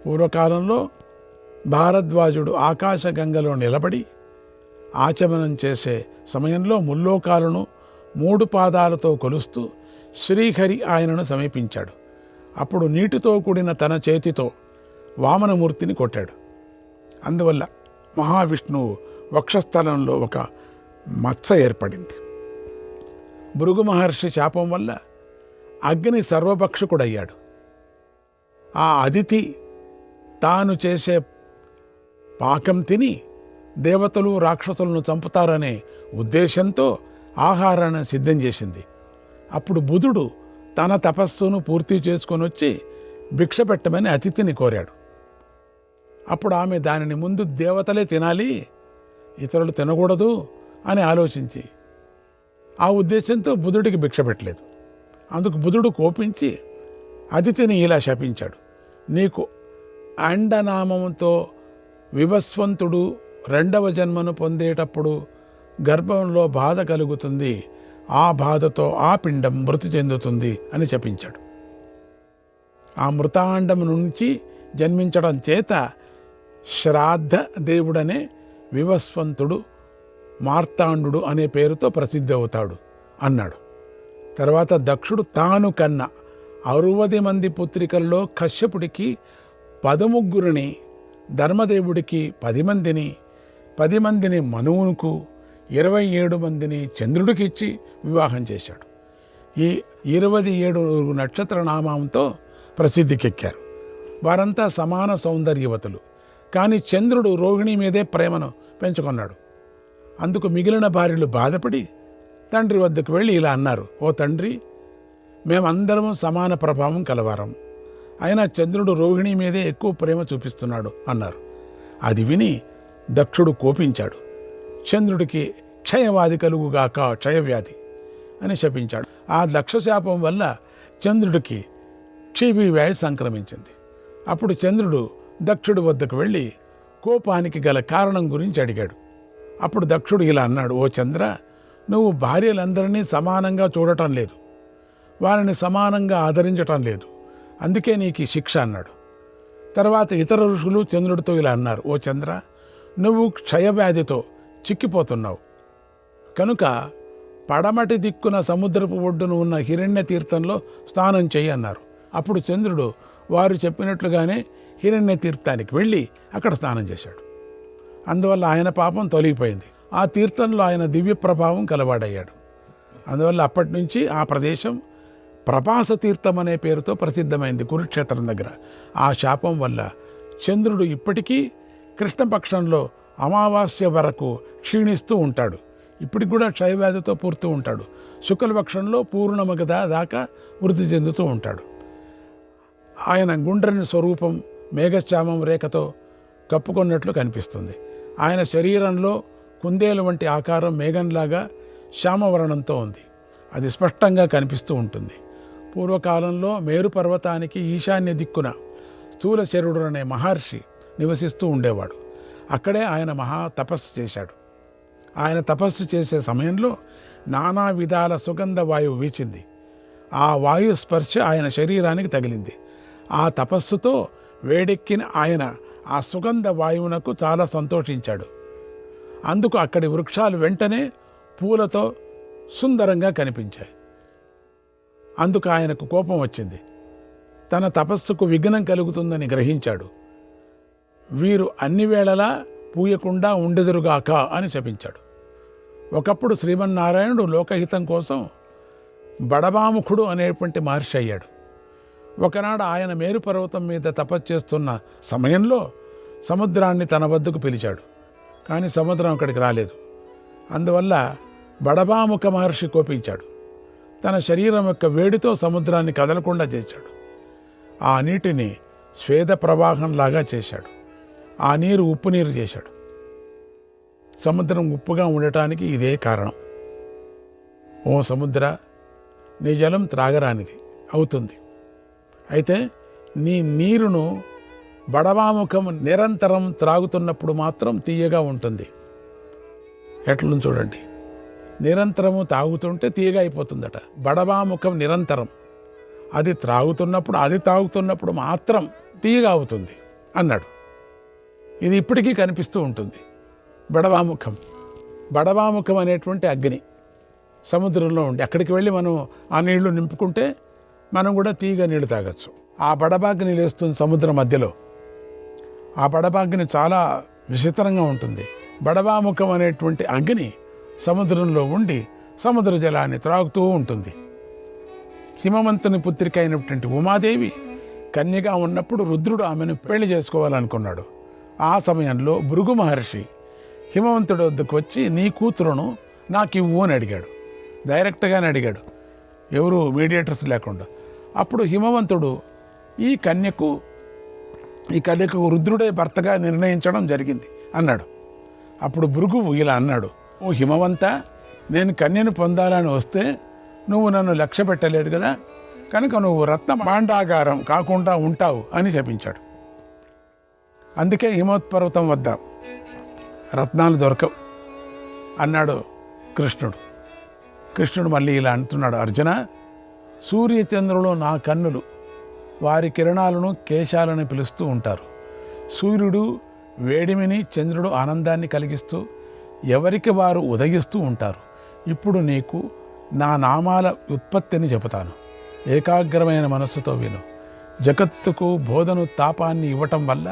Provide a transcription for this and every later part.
పూర్వకాలంలో భారద్వాజుడు ఆకాశగంగలో నిలబడి ఆచమనం చేసే సమయంలో ముల్లోకాలను 3 పాదాలతో కొలుస్తూ శ్రీహరి ఆయనను సమీపించాడు. అప్పుడు నీటితో కూడిన తన చేతితో వామనమూర్తిని కొట్టాడు. అందువల్ల మహావిష్ణువు వక్షస్థలంలో ఒక మచ్చ ఏర్పడింది. భృగు మహర్షి శాపం వల్ల అగ్ని సర్వభక్షకుడయ్యాడు. ఆ అదితి తాను చేసే పాకం తిని దేవతలు రాక్షసులను చంపుతారనే ఉద్దేశంతో ఆహారాన్ని సిద్ధం చేసింది. అప్పుడు బుధుడు తన తపస్సును పూర్తి చేసుకొని వచ్చి భిక్ష పెట్టమని అతిథిని కోరాడు. అప్పుడు ఆమె దానిని ముందు దేవతలే తినాలి, ఇతరులు తినకూడదు అని ఆలోచించి ఆ ఉద్దేశంతో బుధుడికి భిక్ష పెట్టలేదు. అందుకు బుధుడు కోపించి అతిథిని ఇలా శపించాడు. నీకు అండనామంతో వివస్వంతుడు 2వ జన్మను పొందేటప్పుడు గర్భంలో బాధ కలుగుతుంది, ఆ బాధతో ఆ పిండం మృతి చెందుతుంది అని శపించాడు. ఆ మృతాండం నుంచి జన్మించడం చేత శ్రాద్ధ దేవుడనే వివస్వంతుడు మార్తాండు అనే పేరుతో ప్రసిద్ధి అవుతాడు అన్నాడు. తర్వాత దక్షుడు తాను కన్న 60 మంది పుత్రికల్లో కశ్యపుడికి 13 ధర్మదేవుడికి 10 మందిని, 10 మందిని మనువునుకు, 27 మందిని చంద్రుడికి ఇచ్చి వివాహం చేశాడు. ఈ 27 నక్షత్ర నామంతో ప్రసిద్ధికెక్కారు. వారంతా సమాన సౌందర్యవతులు. కానీ చంద్రుడు రోహిణి మీదే ప్రేమను పెంచుకున్నాడు. అందుకు మిగిలిన భార్యలు బాధపడి తండ్రి వద్దకు వెళ్ళి ఇలా అన్నారు, ఓ తండ్రి, మేమందరము సమాన ప్రభావం కలవారం, అయినా చంద్రుడు రోహిణి మీదే ఎక్కువ ప్రేమ చూపిస్తున్నాడు అన్నారు. అది విని దక్షుడు కోపించాడు. చంద్రుడికి క్షయవాది కలుగుగాక, క్షయవ్యాధి అని శపించాడు. ఆ దక్షశాపం వల్ల చంద్రుడికి క్షీభి వ్యాధి సంక్రమించింది. అప్పుడు చంద్రుడు దక్షుడి వద్దకు వెళ్ళి కోపానికి గల కారణం గురించి అడిగాడు. అప్పుడు దక్షుడు ఇలా అన్నాడు, ఓ చంద్ర, నువ్వు భార్యలందరినీ సమానంగా చూడటం లేదు, వారిని సమానంగా ఆదరించటం లేదు, అందుకే నీకు శిక్ష అన్నాడు. తర్వాత ఇతర ఋషులు చంద్రుడితో ఇలా అన్నారు, ఓ చంద్ర, నువ్వు క్షయవ్యాధితో చిక్కిపోతున్నావు కనుక పడమటి దిక్కున సముద్రపు ఒడ్డున ఉన్న హిరణ్య తీర్థంలో స్నానం చేయి అన్నారు. అప్పుడు చంద్రుడు వారు చెప్పినట్లుగానే హిరణ్య తీర్థానికి వెళ్ళి అక్కడ స్నానం చేశాడు. అందువల్ల ఆయన పాపం తొలగిపోయింది. ఆ తీర్థంలో ఆయన దివ్య ప్రభావం కలవాడయ్యాడు. అందువల్ల అప్పటి నుంచి ఆ ప్రదేశం ప్రభాస తీర్థం అనే పేరుతో ప్రసిద్ధమైంది కురుక్షేత్రం దగ్గర. ఆ శాపం వల్ల చంద్రుడు ఇప్పటికీ కృష్ణపక్షంలో అమావాస్య వరకు క్షీణిస్తూ ఉంటాడు. ఇప్పటికి కూడా క్షయవ్యాధితో పూర్తూ ఉంటాడు. శుక్లపక్షంలో పూర్ణిమ దాకా వృద్ధి చెందుతూ ఉంటాడు. ఆయన గుండ్రని స్వరూపం మేఘశ్యామం రేఖతో కప్పుకున్నట్లు కనిపిస్తుంది. ఆయన శరీరంలో కుందేలు వంటి ఆకారం మేఘంలాగా శ్యామవర్ణంతో ఉంది. అది స్పష్టంగా కనిపిస్తూ ఉంటుంది. పూర్వకాలంలో మేరు పర్వతానికి ఈశాన్య దిక్కున స్థూలశరుడు అనే మహర్షి నివసిస్తూ ఉండేవాడు. అక్కడే ఆయన మహా తపస్సు చేశాడు. ఆయన తపస్సు చేసే సమయంలో నానా విధాల సుగంధ వాయువు వీచింది. ఆ వాయు స్పర్శ ఆయన శరీరానికి తగిలింది. ఆ తపస్సుతో వేడెక్కిన ఆయన ఆ సుగంధ వాయువునకు చాలా సంతోషించాడు. అందుకు అక్కడి వృక్షాలు వెంటనే పూలతో సుందరంగా కనిపించాయి. అందుకు ఆయనకు కోపం వచ్చింది. తన తపస్సుకు విఘ్నం కలుగుతుందని గ్రహించాడు. వీరు అన్ని వేళలా పూయకుండా ఉండెదురుగాక అని శపించాడు. ఒకప్పుడు శ్రీమన్నారాయణుడు లోకహితం కోసం బడబాముఖుడు అనేటువంటి మహర్షి అయ్యాడు. ఒకనాడు ఆయన మేరు పర్వతం మీద తపస్సు చేస్తున్న సమయంలో సముద్రాన్ని తన వద్దకు పిలిచాడు. కానీ సముద్రం అక్కడికి రాలేదు. అందువల్ల బడబాముఖ మహర్షి కోపించాడు. తన శరీరం యొక్క వేడితో సముద్రాన్ని కదలకుండా చేశాడు. ఆ నీటిని స్వేద ప్రవాహంలాగా చేశాడు. ఆ నీరు ఉప్పు నీరు చేశాడు. సముద్రం ఉప్పుగా ఉండటానికి ఇదే కారణం. ఓ సముద్ర, నీ జలం త్రాగరానిది అవుతుంది. అయితే నీ నీరును బడబాముఖం నిరంతరం త్రాగుతున్నప్పుడు మాత్రం తీయగా ఉంటుంది. ఎట్లను చూడండి, నిరంతరము తాగుతుంటే తీయగా అయిపోతుందట. బడబాముఖం నిరంతరం, అది తాగుతున్నప్పుడు మాత్రం తీయగా అవుతుంది. అన్నాడు. ఇది ఇప్పటికీ కనిపిస్తూ ఉంటుంది. బడవాముఖం, బడవాముఖం అనేటువంటి అగ్ని సముద్రంలో ఉండి అక్కడికి వెళ్ళి మనం ఆ నీళ్లు నింపుకుంటే మనం కూడా తీగ నీళ్లు తాగొచ్చు. ఆ బడబాగ్ని లేస్తుంది సముద్రం మధ్యలో. ఆ బడబాగ్ని చాలా విచిత్రంగా ఉంటుంది. బడవాముఖం అనేటువంటి అగ్ని సముద్రంలో ఉండి సముద్ర జలాన్ని త్రాగుతూ ఉంటుంది. హిమవంతుని పుత్రిక అయినటువంటి ఉమాదేవి కన్యగా ఉన్నప్పుడు రుద్రుడు ఆమెను పెళ్లి చేసుకోవాలనుకున్నాడు. ఆ సమయంలో భృగు మహర్షి హిమవంతుడి వద్దకు వచ్చి నీ కూతురును నాకు ఇవ్వు అని అడిగాడు. డైరెక్ట్గానే అడిగాడు, ఎవరు మీడియేటర్స్ లేకుండా. అప్పుడు హిమవంతుడు ఈ కన్యకు రుద్రుడే భర్తగా నిర్ణయించడం జరిగింది అన్నాడు. అప్పుడు భృగువు ఇలా అన్నాడు, ఓ హిమవంత, నేను కన్యను పొందాలని వస్తే నువ్వు నన్ను లక్ష్య పెట్టలేదు కదా, కనుక నువ్వు రత్న భాండాగారం కాకుండా ఉంటావు అని చెప్పించాడు. అందుకే హిమోత్పర్వతం వద్ద రత్నాలు దొరకవు అన్నాడు కృష్ణుడు. కృష్ణుడు మళ్ళీ ఇలా అంటున్నాడు, అర్జున, సూర్యచంద్రులు నా కన్నులు, వారి కిరణాలను కేశాలను పిలుస్తూ ఉంటారు. సూర్యుడు వేడిమిని, చంద్రుడు ఆనందాన్ని కలిగిస్తూ ఎవరికి వారు ఉదయిస్తూ ఉంటారు. ఇప్పుడు నీకు నా నామాల ఉత్పత్తిని చెబుతాను. ఏకాగ్రమైన మనస్సుతో విను. జగత్తుకు బోధను తాపాన్ని ఇవ్వటం వల్ల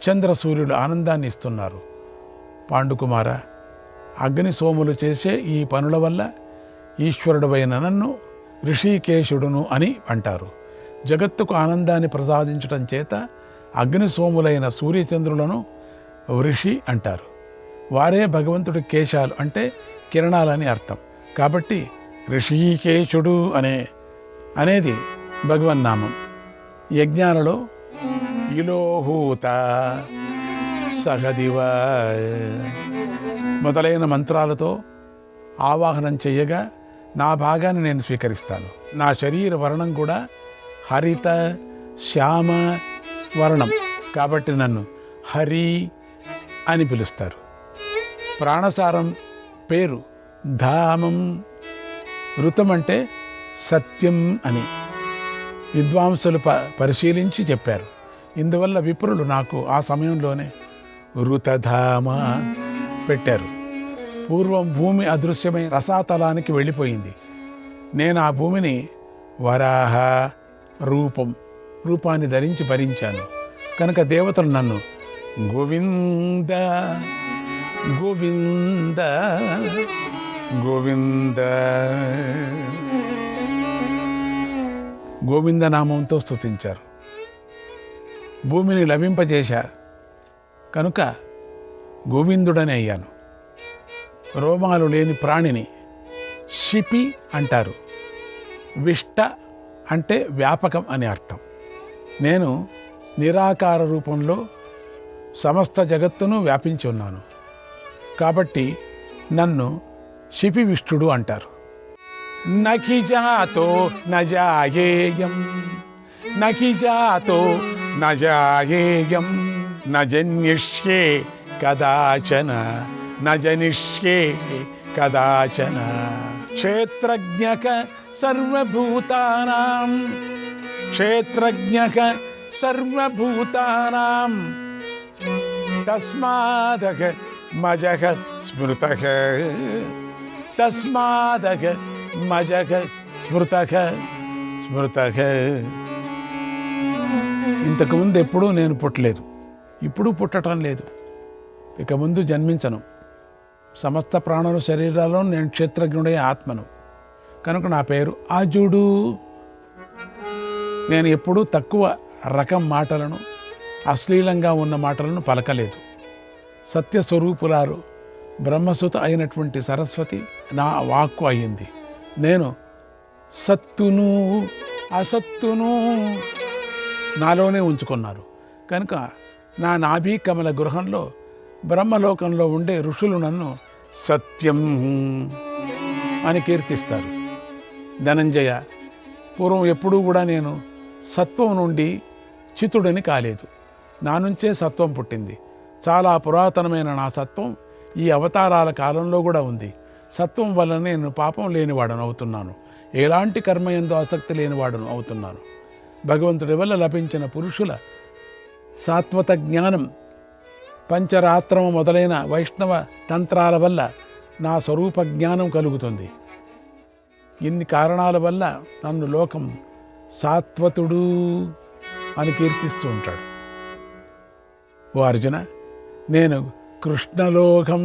చంద్ర సూర్యుడు ఆనందాన్ని ఇస్తున్నారు. పాండుకుమార, అగ్ని సోములు చేసే ఈ పనుల వల్ల ఈశ్వరుడవైన నన్ను ఋషికేశుడును అని అంటారు. జగత్తుకు ఆనందాన్ని ప్రసాదించటం చేత అగ్ని సోములైన సూర్యచంద్రులను ఋషి అంటారు. వారే భగవంతుడి కేశాలు అంటే కిరణాలని అర్థం. కాబట్టి ఋషికేశుడు అనేది భగవన్నామం. యజ్ఞాలలో ఇలోహూత సహదివ మొదలైన మంత్రాలతో ఆవాహనం చెయ్యగా నా భాగాన్ని నేను స్వీకరిస్తాను. నా శరీర వర్ణం కూడా హరిత శ్యామ వర్ణం కాబట్టి నన్ను హరి అని పిలుస్తారు. ప్రాణసారం పేరు ధామం. ఋతం అంటే సత్యం అని విద్వాంసులు పరిశీలించి చెప్పారు. ఇందువల్ల విప్రులు నాకు ఆ సమయంలోనే ఋతధామ పెట్టారు. పూర్వం భూమి అదృశ్యమై రసాతలానికి వెళ్ళిపోయింది. నేను ఆ భూమిని వరాహ రూపాన్ని ధరించి భరించాను. కనుక దేవతలు నన్ను గోవింద గోవింద గోవింద గోవింద నామంతో స్తుతించారు. భూమిని లభింపజేశా కనుక గోవిందుడని అయ్యాను. రోమాలు లేని ప్రాణిని శిపి అంటారు. విష్ట అంటే వ్యాపకం అని అర్థం. నేను నిరాకార రూపంలో సమస్త జగత్తును వ్యాపించి ఉన్నాను. కాబట్టి నన్ను శిపివిష్టుడు అంటారు. నఖిజాతో నజాయేయం నఖిజాతో నజాయేయం నజన్యిష్యే కదాచన నజనిష్యే కదాచన క్షేత్రజ్ఞక సర్వభూతానాం క్షేత్రజ్ఞక సర్వభూతానాం తస్మాదక మజక స్మృతః తస్మాదక మజక స్మృతః స్మృతః. ఇంతకుముందు ఎప్పుడూ నేను పుట్టలేదు, ఇప్పుడు పుట్టడం లేదు, ఇక ముందు జన్మించను. సమస్త ప్రాణుల శరీరాల్లో నేను క్షేత్రజ్ఞుడే ఆత్మను. కనుక నా పేరు అజుడు. నేను ఎప్పుడూ తక్కువ రకం మాటలను, అశ్లీలంగా ఉన్న మాటలను పలకలేదు. సత్యస్వరూపులారు బ్రహ్మసుత అయినటువంటి సరస్వతి నా వాక్కు అయ్యింది. నేను సత్తును అసత్తును నాలోనే ఉంచుకున్నారు. కనుక నా నాభీ కమల గృహంలో బ్రహ్మలోకంలో ఉండే ఋషులు నన్ను సత్యం అని కీర్తిస్తారు. ధనంజయ, పూర్వం ఎప్పుడూ కూడా నేను సత్వం నుండి చితుడని కాలేదు. నా నుంచే సత్వం పుట్టింది. చాలా పురాతనమైన నా సత్వం ఈ అవతారాల కాలంలో కూడా ఉంది. సత్వం వల్ల నేను పాపం లేనివాడను అవుతున్నాను. ఎలాంటి కర్మయందు ఆసక్తి లేనివాడను అవుతున్నాను. భగవంతుడి వల్ల లభించిన పురుషుల సాత్వత జ్ఞానం, పంచరాత్రము మొదలైన వైష్ణవ తంత్రాల వల్ల నా స్వరూప జ్ఞానం కలుగుతుంది. ఇన్ని కారణాల వల్ల నన్ను లోకం సాత్వతుడు అని కీర్తిస్తూ ఉంటాడు. ఓ అర్జున, నేను కృష్ణలోకం,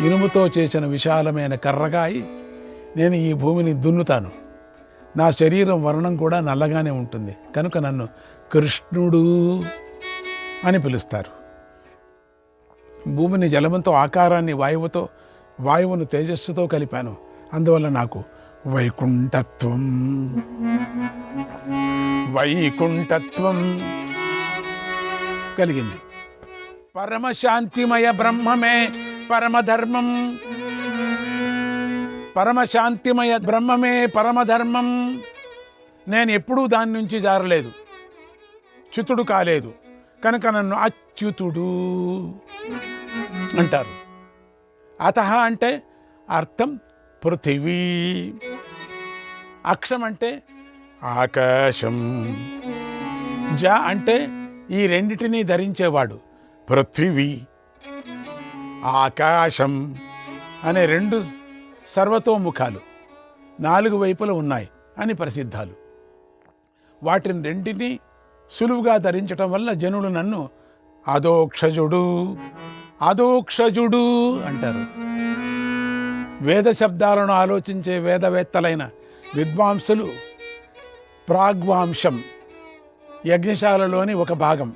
ఇనుముతో చేసిన విశాలమైన కర్రగాయి నేను ఈ భూమిని దున్నుతాను. నా శరీరం వర్ణం కూడా నల్లగానే ఉంటుంది కనుక నన్ను కృష్ణుడు అని పిలుస్తారు. భూమిని జలముతో, ఆకారాన్ని వాయువుతో, వాయువును తేజస్సుతో కలిపాను. అందువల్ల నాకు వైకుంఠత్వం కలిగింది. పరమశాంతిమయ బ్రహ్మమే పరమధర్మం, పరమశాంతిమయ బ్రహ్మమే పరమధర్మం. నేను ఎప్పుడూ దాని నుంచి జారలేదు, చ్యుతుడు కాలేదు కనుక నన్ను అచ్యుతుడు అంటారు. అతః అంటే అర్థం పృథివీ, అక్షం అంటే ఆకాశం, జ అంటే ఈ రెండిటినీ ధరించేవాడు. పృథివీ ఆకాశం అనే రెండు సర్వతోముఖాలు 4 వైపులు ఉన్నాయి అని ప్రసిద్ధాలు. వాటిని రెంటిని సులువుగా ధరించటం వల్ల జనులు నన్ను అధోక్షజుడు అంటారు. వేద శబ్దాలను ఆలోచించే వేదవేత్తలైన విద్వాంసులు ప్రాగ్వాంశం, యజ్ఞశాలలోని ఒక భాగం,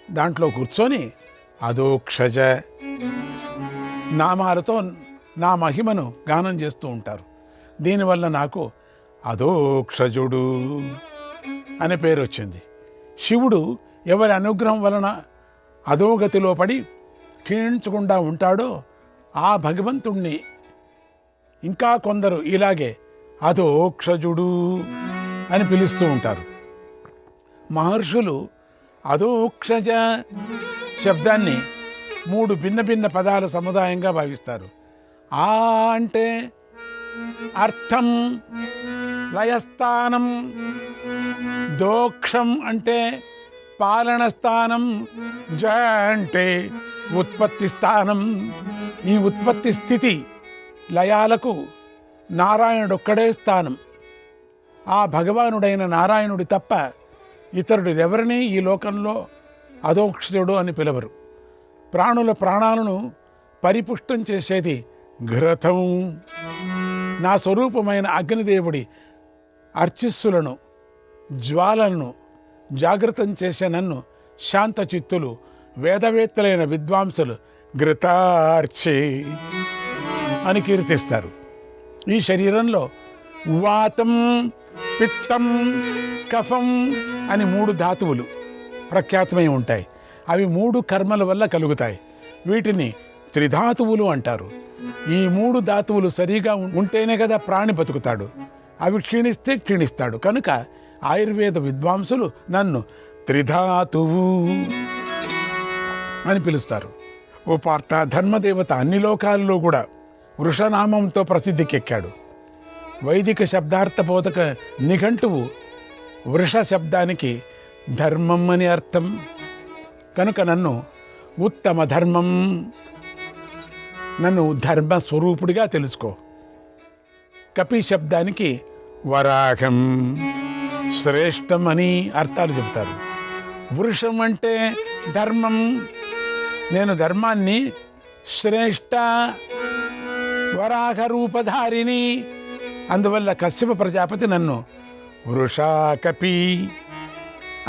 దాంట్లో కూర్చొని అధోక్షజ నామాలతో నా మహిమను గానం చేస్తూ ఉంటారు. దీనివల్ల నాకు అధోక్షజుడు అనే పేరు వచ్చింది. శివుడు ఎవరి అనుగ్రహం వలన అధోగతిలో పడి క్షీణించకుండా ఉంటాడో ఆ భగవంతుణ్ణి ఇంకా కొందరు ఇలాగే అధోక్షజుడు అని పిలుస్తూ ఉంటారు. మహర్షులు అధోక్షజ శబ్దాన్ని 3 భిన్న భిన్న పదాల సముదాయంగా భావిస్తారు. ఆ అంటే అర్థం, లయస్థానం, దోక్షం అంటే పాలన స్థానం, జ అంటే ఉత్పత్తి స్థానం. ఈ ఉత్పత్తి స్థితి లయాలకు నారాయణుడొక్కడే స్థానం. ఆ భగవానుడైన నారాయణుడి తప్ప ఇతరుడు ఎవరిని ఈ లోకంలో అధోక్షజుడు అని పిలవరు. ప్రాణుల ప్రాణాలను పరిపుష్టం చేసేది ఘృతం. నా స్వరూపమైన అగ్నిదేవుడి అర్చిస్సులను, జ్వాలను జాగృతం చేసే నన్ను శాంతచిత్తులు, వేదవేత్తలైన విద్వాంసులు ఘృతార్చి అని కీర్తిస్తారు. ఈ శరీరంలో వాతం, పిత్తం, కఫం అని 3 ధాతువులు ప్రఖ్యాతమై ఉంటాయి. అవి 3 కర్మల వల్ల కలుగుతాయి. వీటిని త్రిధాతువులు అంటారు. ఈ 3 ధాతువులు సరిగా ఉంటేనే కదా ప్రాణి బతుకుతాడు. అవి క్షీణిస్తే క్షీణిస్తాడు. కనుక ఆయుర్వేద విద్వాంసులు నన్ను త్రిధాతువు అని పిలుస్తారు. ఓ పార్థ, ధర్మదేవత అన్ని లోకాల్లో కూడా వృషనామంతో ప్రసిద్ధికెక్కాడు. వైదిక శబ్దార్థబోధక నిఘంటువు వృష శబ్దానికి ధర్మం అని అర్థం. కనుక నన్ను ఉత్తమ ధర్మం, నన్ను ధర్మస్వరూపుడిగా తెలుసుకో. కపి శబ్దానికి వరాహం, శ్రేష్టం అని అర్థాలు చెబుతారు. వృషం అంటే ధర్మం, నేను ధర్మాన్ని శ్రేష్ట వరాహ రూపధారిణి. అందువల్ల కశ్యప ప్రజాపతి నన్ను వృషాకపి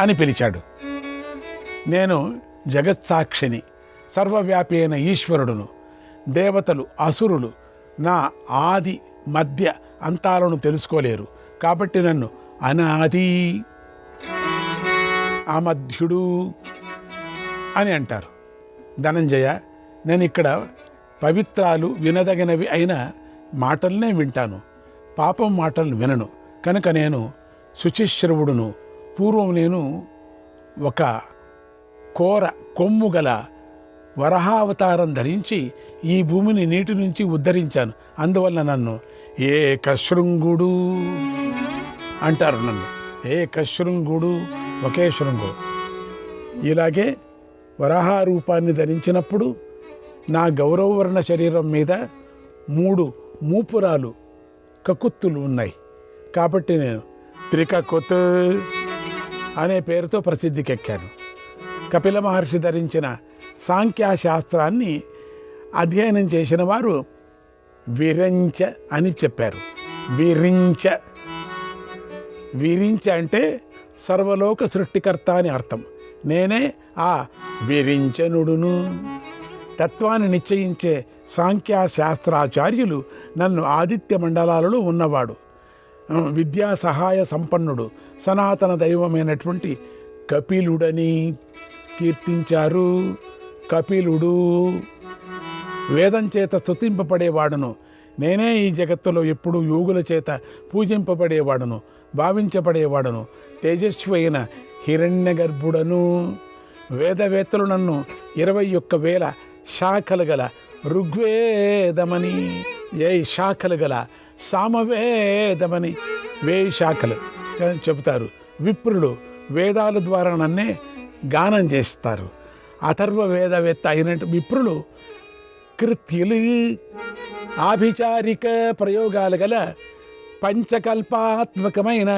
అని పిలిచాడు. నేను జగత్సాక్షిని, సర్వవ్యాపి అయిన ఈశ్వరుడును. దేవతలు, అసురులు నా ఆది మధ్య అంతాలను తెలుసుకోలేరు. కాబట్టి నన్ను అనాది, అమధ్యుడు అని అంటారు. ధనంజయ, నేను ఇక్కడ పవిత్రాలు, వినదగినవి అయిన మాటలనే వింటాను, పాపం మాటలను వినను. కనుక నేను శుచిశ్రవుడును. పూర్వం నేను ఒక కోర కొమ్ము గల వరహావతారం ధరించి ఈ భూమిని నీటి నుంచి ఉద్ధరించాను. అందువల్ల నన్ను ఏకశృంగుడు అంటారు. నన్ను ఏకశృంగుడు ఒకే శృంగం. ఇలాగే వరాహారూపాన్ని ధరించినప్పుడు నా గౌరవవర్ణ శరీరం మీద 3 మూపురాలు కకుత్తులు ఉన్నాయి. కాబట్టి నేను త్రికకుత్ అనే పేరుతో ప్రసిద్ధికెక్కాను. కపిల మహర్షి ధరించిన సాంఖ్యశాస్త్రాన్ని అధ్యయనం చేసిన వారు విరించ అని చెప్పారు. విరించ విరించ అంటే సర్వలోక సృష్టికర్త అని అర్థం. నేనే ఆ విరించనుడును. తత్వాన్ని నిశ్చయించే సాంఖ్యశాస్త్రాచార్యులు నన్ను ఆదిత్య మండలాలలో ఉన్నవాడు, విద్యా సహాయ సంపన్నుడు, సనాతన దైవమైనటువంటి కపిలుడని కీర్తించారు. కపిలుడు వేదం చేత స్తుతింపబడేవాడును. నేనే ఈ జగత్తులో ఎప్పుడు యోగుల చేత పూజింపబడేవాడును, భావించబడేవాడును. తేజస్వి అయిన హిరణ్య గర్భుడను. వేదవేత్తలు నన్ను 21,000 శాఖలు గల ఋగ్వేదమని, 8 శాఖలు గల సామవేదమని 1000 శాఖలు చెబుతారు. విప్రులు వేదాల ద్వారా నన్నే గానం చేస్తారు. అథర్వ వేదవేత్త అయినట్టు విప్రులు కృత్యులు, ఆభిచారిక ప్రయోగాలు గల పంచకల్పాత్మకమైన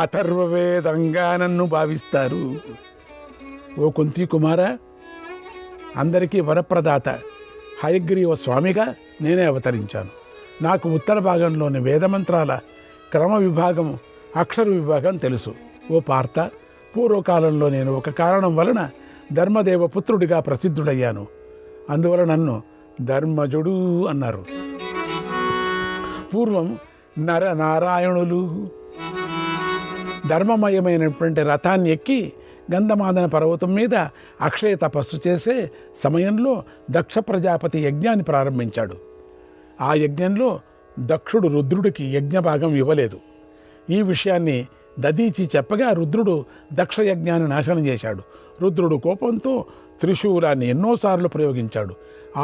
అథర్వవేదంగా నన్ను భావిస్తారు. ఓ కుంతి కుమార, అందరికీ వరప్రదాత హయగ్రీవ స్వామిగా నేనే అవతరించాను. నాకు ఉత్తర భాగంలోని వేదమంత్రాల క్రమ విభాగము, అక్షర విభాగం తెలుసు. ఓ పార్థ, పూర్వకాలంలో నేను ఒక కారణం వలన ధర్మదేవ పుత్రుడిగా ప్రసిద్ధుడయ్యాను. అందువల్ల నన్ను ధర్మజుడు అన్నారు. పూర్వం నరనారాయణులు ధర్మమయమైనటువంటి రథాన్ని ఎక్కి గంధమాదన పర్వతం మీద అక్షయ తపస్సు చేసే సమయంలో దక్ష ప్రజాపతి యజ్ఞాన్ని ప్రారంభించాడు. ఆ యజ్ఞంలో దక్షుడు రుద్రుడికి యజ్ఞభాగం ఇవ్వలేదు. ఈ విషయాన్ని దదీచి చెప్పగా రుద్రుడు దక్ష యజ్ఞాన్ని నాశనం చేశాడు. రుద్రుడు కోపంతో త్రిశూలాన్ని ఎన్నోసార్లు ప్రయోగించాడు.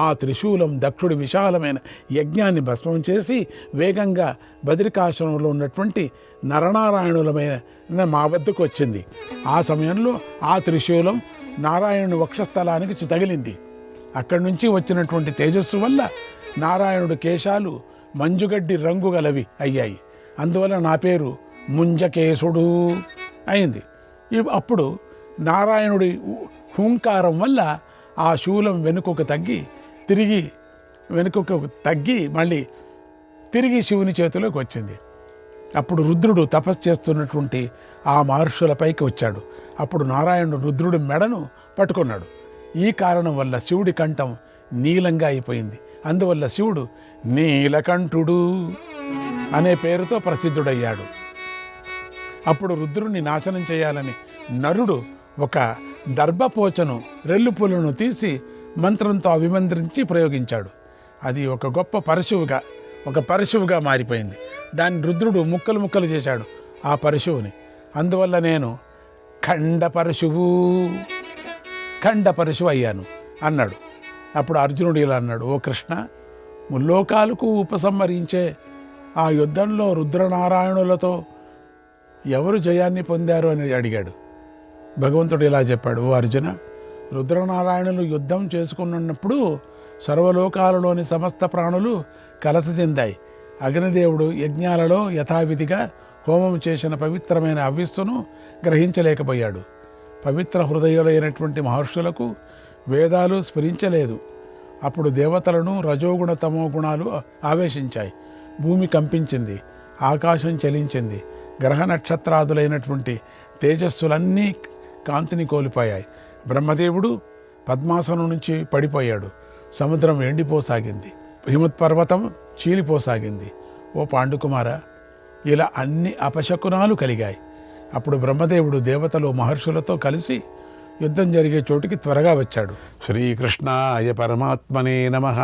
ఆ త్రిశూలం దక్షుడి విశాలమైన యజ్ఞాన్ని భస్మం చేసి వేగంగా బద్రికాశ్రమంలో ఉన్నటువంటి నరనారాయణులమైన మా వద్దకు వచ్చింది. ఆ సమయంలో ఆ త్రిశూలం నారాయణుడి వక్షస్థలానికి తగిలింది. అక్కడి నుంచి వచ్చినటువంటి తేజస్సు వల్ల నారాయణుడి కేశాలు మంజుగడ్డి రంగు గలవి అయ్యాయి. అందువల్ల నా పేరు ముంజకేశుడు అయింది. అప్పుడు నారాయణుడి హూంకారం వల్ల ఆ శూలం వెనుకకు తగ్గి మళ్ళీ తిరిగి శివుని చేతిలోకి వచ్చింది. అప్పుడు రుద్రుడు తపస్సు చేస్తున్నటువంటి ఆ మహర్షులపైకి వచ్చాడు. అప్పుడు నారాయణుడు రుద్రుడి మెడను పట్టుకున్నాడు. ఈ కారణం వల్ల శివుడి కంఠం నీలంగా అయిపోయింది. అందువల్ల శివుడు నీలకంఠుడు అనే పేరుతో ప్రసిద్ధుడయ్యాడు. అప్పుడు రుద్రుడిని నాశనం చేయాలని నరుడు ఒక దర్భపోచను, రెల్లుపులను తీసి మంత్రంతో అభిమంత్రించి ప్రయోగించాడు. అది ఒక గొప్ప పరశువుగా మారిపోయింది. దాన్ని రుద్రుడు ముక్కలు ముక్కలు చేశాడు ఆ పరశువుని. అందువల్ల నేను ఖండ పరశువు అయ్యాను అన్నాడు. అప్పుడు అర్జునుడు ఇలా అన్నాడు, ఓ కృష్ణ, ముల్లోకాలకు ఉపసంహరించే ఆ యుద్ధంలో రుద్రనారాయణులతో ఎవరు జయాన్ని పొందారు అని అడిగాడు. భగవంతుడు ఇలా చెప్పాడు, ఓ అర్జున, రుద్రనారాయణులు యుద్ధం చేసుకున్నప్పుడు సర్వలోకాలలోని సమస్త ప్రాణులు కలత చెందాయి. అగ్నిదేవుడు యజ్ఞాలలో యథావిధిగా హోమం చేసిన పవిత్రమైన అవ్యస్తును గ్రహించలేకపోయాడు. పవిత్ర హృదయులైనటువంటి మహర్షులకు వేదాలు స్ఫురించలేదు. అప్పుడు దేవతలను రజోగుణ తమో గుణాలు ఆవేశించాయి. భూమి కంపించింది, ఆకాశం చలించింది. గ్రహ నక్షత్రాదులైనటువంటి తేజస్సులన్నీ కాంతిని కోల్పోయాయి. బ్రహ్మదేవుడు పద్మాసనం నుంచి పడిపోయాడు. సముద్రం ఎండిపోసాగింది. హిమత్పర్వతం చీలిపోసాగింది. ఓ పాండుకుమార, ఇలా అన్ని అపశకునాలు కలిగాయి. అప్పుడు బ్రహ్మదేవుడు దేవతలు మహర్షులతో కలిసి యుద్ధం జరిగే చోటికి త్వరగా వచ్చాడు. శ్రీకృష్ణాయ పరమాత్మనే నమః.